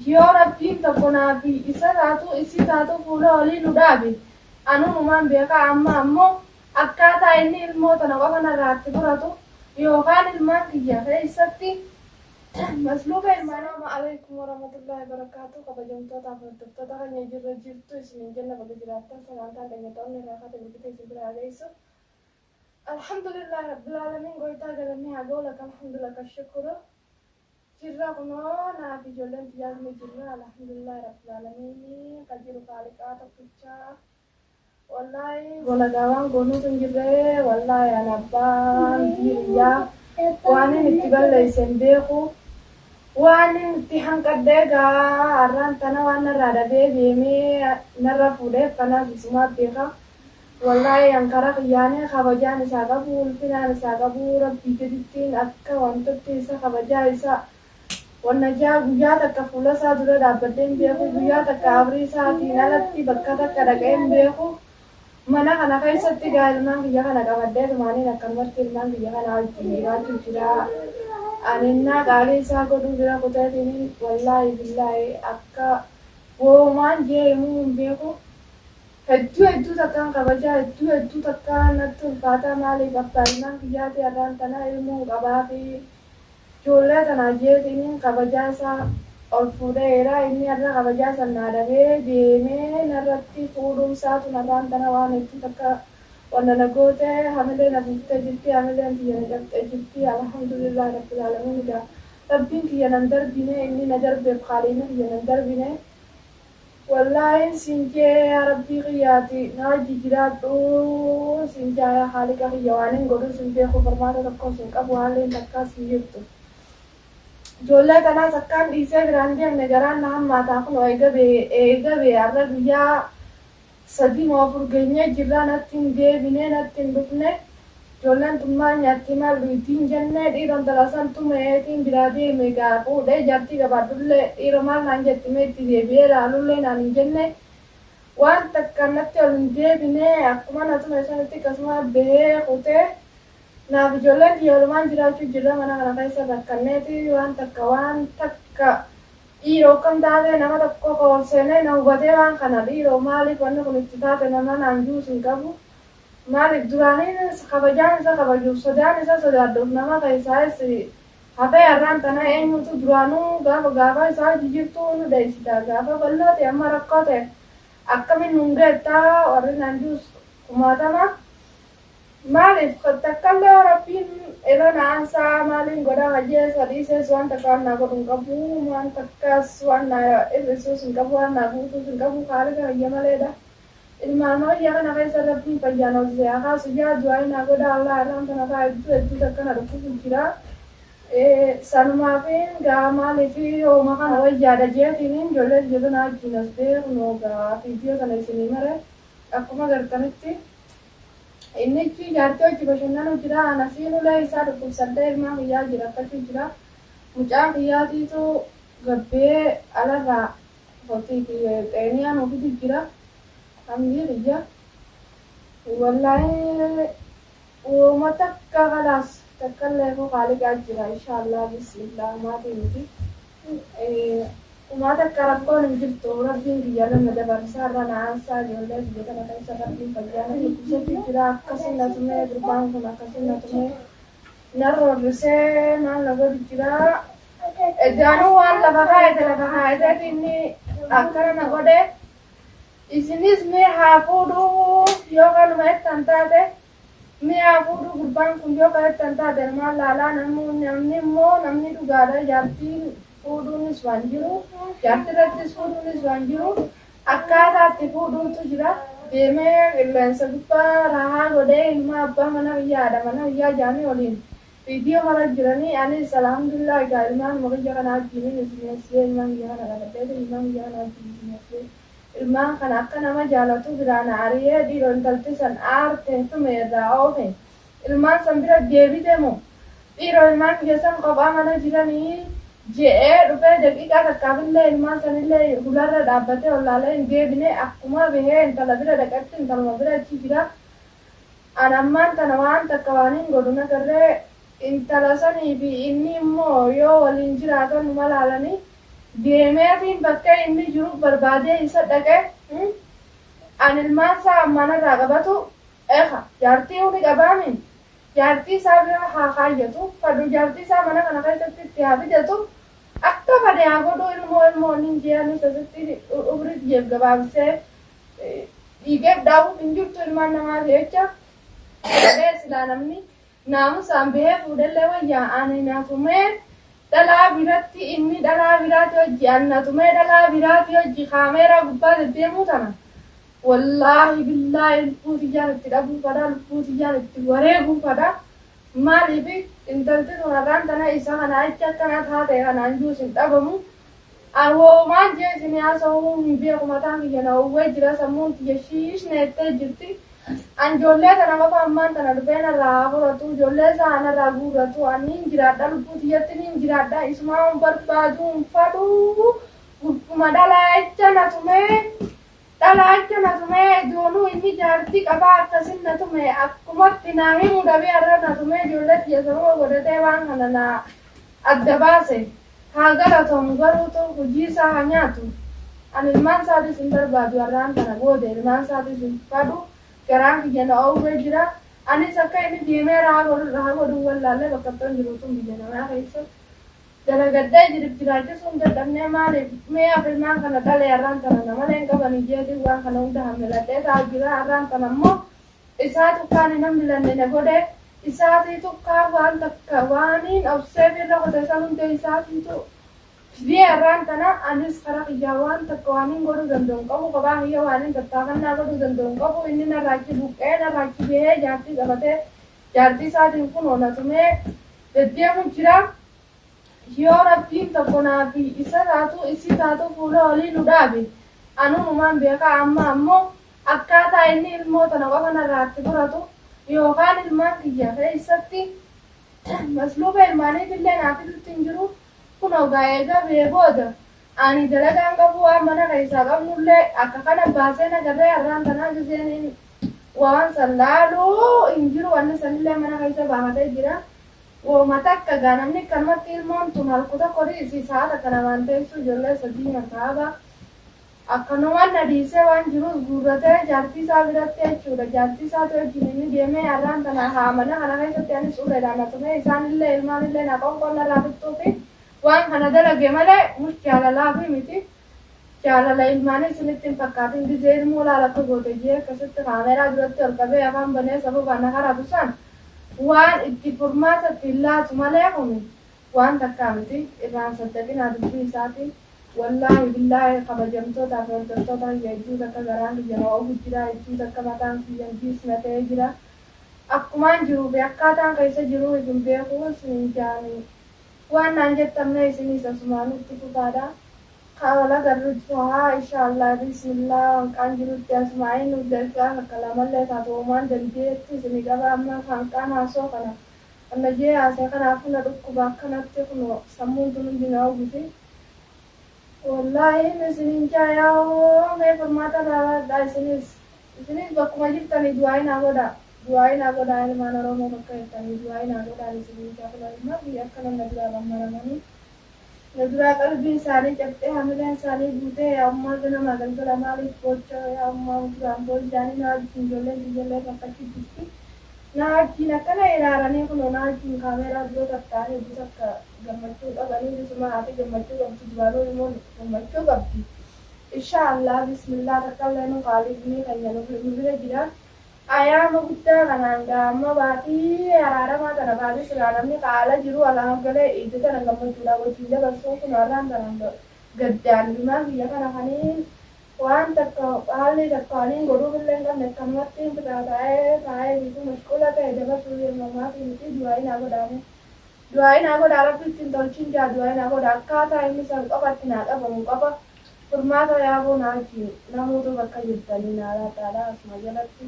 Yoo rabbiin tokko naaf isa taatu isii taatu fuula olii nu dhaabe anumaan beeka amma ammoo akkaataa inni ilmoo tana qofa narraatti fudhatu yookaan ilmaan kiyya keessatti masluuqa ilmaanama alaikum warahmatullahi wabarakatuh kabajamtoota hordoftoota keenya jirra jirtu isinin jenna bakka jiraattan sagantaan dhaggeeffattoonni irraa kaate biqiltuu isin biraa geessu alhamdulillahi rabbil alamin goitaa galannee haa ga'u laka alhamdulillah ka shukuru jirra kunoo naaf ijoolleen tijaajila jirra alhamdulillahi rabbil alamin ka jiru faaliqaa tokkichaa wallahi golagawaan goonuutu hin jirre wallahi an abbaan hiriyaa waan inni itti balleeysen beeku waan inni itti hanqadhee gaa har'aan tana waan narraa dhabee deemee narra fuudheef kanaaf isumaaf beeka wallahi ankara kiyyaanee kabajaan isaa qabu ulfinaan isaa qabu rabbii gadittiin akka wantotti isa kabajaa isaa wanna jaa guyyaa takka fuula isaa dura dhaabbadheen beeku guyyaa takka abrii isaatiin alatti bakka takka dhaqeen beeku mana kana keessatti gaa ilmaan kiyya kana qabadhee tumaaniin akkanumatti ilmaan kiyya kana wajjin jiraachuu jira anennaa qaalii isaa godhuu bira kuteetiin wallaahi billaahi akka woomaan jee himuu hin beeku hedduu takkaan kabajaa hedduu takkaan natti ulfaataa maaliif abbaa ilmaan kiyyaati har'aan tana ilmuu qabaa fi ijoollee tanaa jeetiin kabajaa isaa ol fuudheera inni har'a kabajaa sannaa dhabee deemee narratti fuudhumsaatu narraan tana waan hedduu takka wanna nagoote hamilee na buuftee jirti hamileen kiyya na cabxee jirti alhamdulillah rabbil alamin gaa rabbiin kiyya nan darbine inni na darbeef qaaliina kiyya nan darbine wallahi sinjee yaa rabbii kiyyaati na wajji jiraadhu sinjaa yaa haaliqa kiyya waan hin godhu sin beeku barmaata tokko sin qabu haalleen takkaas hin jirtu ijoollee kanaas akkaan dhiisee biraan deemne garaan na hammaataa kun eega bee har'a guyyaa sadii moo afur geenyee jirraa natti hin deebinee natti hin dhufne ijoolleen tummaa nyaatti maal duitiin jennee dhiiroon talasan tumeetiin biraa deeme gaa fuudhee jaartii gabaadhullee dhiiro maal naan jettime itti deebi'ee laalullee naan hin jenne waan takka natti ol hin deebine akkuma na tume sanitti akkasuma bahee kutee naaf ijoolleen kiyya walumaan jiraachuu jirra mana kana keessa rakkanneeti waan takka dhiiroo kan taate nama tokko koolseenee na hubatee waan kana dhiiroo maaliif wanni kun itti taate nama naan juus hin qabu maaliif duraanii kabajaan isa kabajuuf sodaan isa sodaadhuuf nama keessaas hafee har'aan tana eenyutu duraanuu gaafa isaa jijjiirtuu nu dheessita gaafa bal'oo ta'e amma rakkoo ta'e akkamiin nun geettaa warri naan juus kumaatama maaliif takkallee rabbiin irra naansaa maaliin godhaa hajjeessa dhiisees waan takka waan naa godhu hin qabu waan takkaas waan naa hir'isuus hin qabu waan naa guutuus hin qabu haaliqa hayya maleedha ilmaan wayyaa kana keessa rabbiin fayyaan hojjete akaasu yaa du'aa naa godhaa allaa irraan kana fa'aa hedduu takkana dhukkubu jira sanumaafiin gaa maaliif hooma kana wayyaadha jeetiin ijoolleen jedhu naa wajjin as beeknu gaa fiidiyoo kana isinii mare akkuma gartanitti innichi jaartii hojii bashannanuu jira anasiin ulee isaa dhukkubsadhee ilmaan kiyyaa jira akkasii jira mucaan kiyyaatiitu gabbee alarraa hotii xeeniyaan ofiitu jira hamdii kiyya wallaahi uuma takka kalaas takkallee koo qaaliqaa jira inshaallah bismillah maatii miti umaa takka rakkoon hin jirtu rabbiin kiyya nama dabarsaa irra na'aansaa ijoollee biyya kana keessa rabbiin fayyaana hiikusatti jira akkasiin na tumee durbaan kun akkasiin na tumee narra horrisee maal na godhu jira edaanuu waan lafa kaayete inni akkana na godhe isinis mee haa fuudhuu yoo kanuma ettan taate mee haa fuudhuu gurbaan kun yoo ka ettan taate maal laalaa namni immoo namni dhugaadha jaartiin fuudhuunis waan jiru jaartirrattis fuudhuunis waan jiru akkaataatti fuudhuutu jira deemee qilleensa gubbaa rahaa godhee ilma abbaa mana biyyaa jaanii waliin viidiyoo mara jiranii anis alhamdulillah egaa ilmaan biyya kana wajjiniin isineessee ilmaan biyya kana qabadhee ilmaan biyya kana wajjin isineessee ilmaan kana akka nama jaalatu biraan aariyee dhiiroo intalti san aarte tume irraa oofe ilmaan san bira deebite moo dhiiroo ilmaan biyya san kophaa mana jiranii je'ee dhufee daqiiqaa takkaafillee ilmaan sanillee hularra dhaabbatee ollaalee hin deebine akkuma bahee intala bira dhaqatti intaluma bira achi jira an ammaan tana waan takka waan hin godhu nagarree intala sanii fi inni immoo yoo waliin jiraatan numa laalanii deemeetiin bakka inni jiru barbaadee isa dhaqee an ilmaan isaa manarraa qabatu jaartii uni qabaamin jaartii isaa bira haa kaayyatu fadhu jaartii isaa mana kana keessatti itti haa bijatu akka fadhe haa godhu ilmoo inni ji'anis asitti umriit jeef gabaabsee dhiigeef daawuuf hin jirtu ilmaan namaa jecha jedhee silaa namni naamusaan bahee fuudhallee wayyaa ani naatumee dhalaa biratti inni dhalaa biraati hojii annatumee dhalaa biraati hojii kaameeraa gubbaa deddeemuu tana wallaahi billaahi lubbuu tiyyaan itti dhabuu fadha lubbuu tiyyaan itti wareeguu fadha maaliif intalti sunarraan tana isa kana achi akkana taate kanaan juus hin dhabamu awwoomaan jee isin haasa'uu hin beeku mataan kiyya na uwwee jira sammuun kiyya shiishna jettee jirti anjoollee tana qofa ammaan tana dhufeen irraa fudhatu ijoollee isaan irraa guurratu ani hin jiraadha lubbuu tiyyatti ni hin jiraadha isumaan barbaadu hin fadhu gubbuma dhalaacha na tumee doonuu inni jaartii qabaa akkasin na tume akkumatti naa himu dhabee irra na tumee ijoollee tiyya sanuma godhatee waan kana na adda baase haa galatoom garuutu hojii isaa haa nyaatu ani ilmaan isaatis hin barbaadu har'aan kana booda ilmaan isaatis hin fadhu garaan kiyya na oowwee jira anis akka inni deemee rahaa godhuu wallaallee bakka toon jiruutuun biyya namaa keessa dalagaddaa jiraachisuun dadhabnee maaliif mee ilmaan kana dhalee har'aan tana namalee hin qaban ijjeetiin waan kana hunda hammiladhee ta'a jira har'aan tana immoo isaa tukkaan hin hammilanne na godhe isaatii tukkaa waan takka waaniin obsee birra qote isa hundee isaatiitu fidee har'aan tana anis karaa kiyyaa waan takka waaniin godhuu danda'u qabu qabaa kiyya waaniin tattaafannaa godhuu danda'u qabu inni narraachi buqqee narraachi bahee jaartii qabatee jaartii isaatiin kun oonatumee deddeemu jira yoo rabbiin tokko naafi isa taatu isii taatu fuula olii nu dhaabe anuunumaan beekaa amma ammoo akkaataa inni ilmoo tana qofa narraatti fudhatu yookaan ilmaan kiyya keessatti masluuba ilmaaniitillee naafilutti hin jiru kun ogaa eegaa bee booda ani dalagaan qabu waan mana keessaa qabnullee akka kana baasee nagarree har'aan tanaa giseen waan san laaluu hin jiru wanni sanillee mana keessa baafatee jira wooma takka gaa namni akkanumatti ilmoon tun halku tokko dhiisii sa'aata kana waan teessu ijoollee sadii mataaba akkanumaan na dhiisee waan jiruus guurratee jaartii isaa biratti jechuudha jaartii isaatu wajjin inni deemee har'aan tana haa mana kana keessatti anis urreedhaan natumee isaanillee ilmaanillee na qonqoon irraa fixxuufi waan kana dalage malee mus jaalalaafi miti jaalala ilmaanii isinitti hin fakkaatin gisee ilmoo laala akka goote jee akkasitti kaameeraa duratti ol qabee afaan banee sababa na karatu san waan itti furmaata ittiin laatu malee kuni waan takkaa miti irraan saddaqinaa dubbii isaatiin wallaahi billaahi kabajamtootaaf hordoftoota kiyya hedduu takka garaan kiyya na oolu jira hedduu takka mataan kiyya biisna ta'ee jira akkumaan jiruufi akkaataan keessa jiruu hin beeku isin jaanii waan naan jettamne isinis asumaanitti kufaadha kaawala garrutti haa inshaallah bismillah hanqaan jirutti asumaayin nuuf dargaa akka lamallee taatu uumaan dandeetti isini qaba amma hanqaan haasoo kana amma jee haasee kanaaf na dhukkuba akkanatti kun sammuun tun hundi na oguti wallaahi isinin jaayaa mee furmaata laaladha isinis bakkuma jirtanii du'aayi naa godhaa ilmaan oromoo bakka jettanii du'aayi naa godhaan isinin jaaladha biyya akka namna duraa lammaramanii na duraa qalbii isaanii cabxee hamileen isaanii guutee ammaa ganama galgala maaliif bocha ammaa duraan booljaanii na wajjin ijoollee bakkachi jirti na wajjin akkana ilaaranii kun na wajjin kaameeraa biroo tattaanii hedduu takka gammachuu qabanii bisuma haati gammachuu qabdi duraanuu immoo gammachuu qabdi inshaallah bismillah takkallee nu qaaliifnii kanya nu bira jira ayyaama guddaa kanaan gaamma baatii araaramaa tana baatii silaa namni qaala jiru alaaf galee itti tana gammachuudha wajjin dabarsuun kun warraan tanaan gaddaan limaan biyya kana kaniin waan takka haalli takka waliin godhuufillee hin qabne akkanumatti taa'ee bituu mashquula ta'e dabarsuu hirmamaafi miti du'aayi naa godhaa rabbi ittiin tolchin jaa du'aayi naa godhaa akkaataa inni san qofatti naa qabamu qaba furmaata yaaboo naa wajjin namoota bakka jirtanii naa laataadha asuma jalatti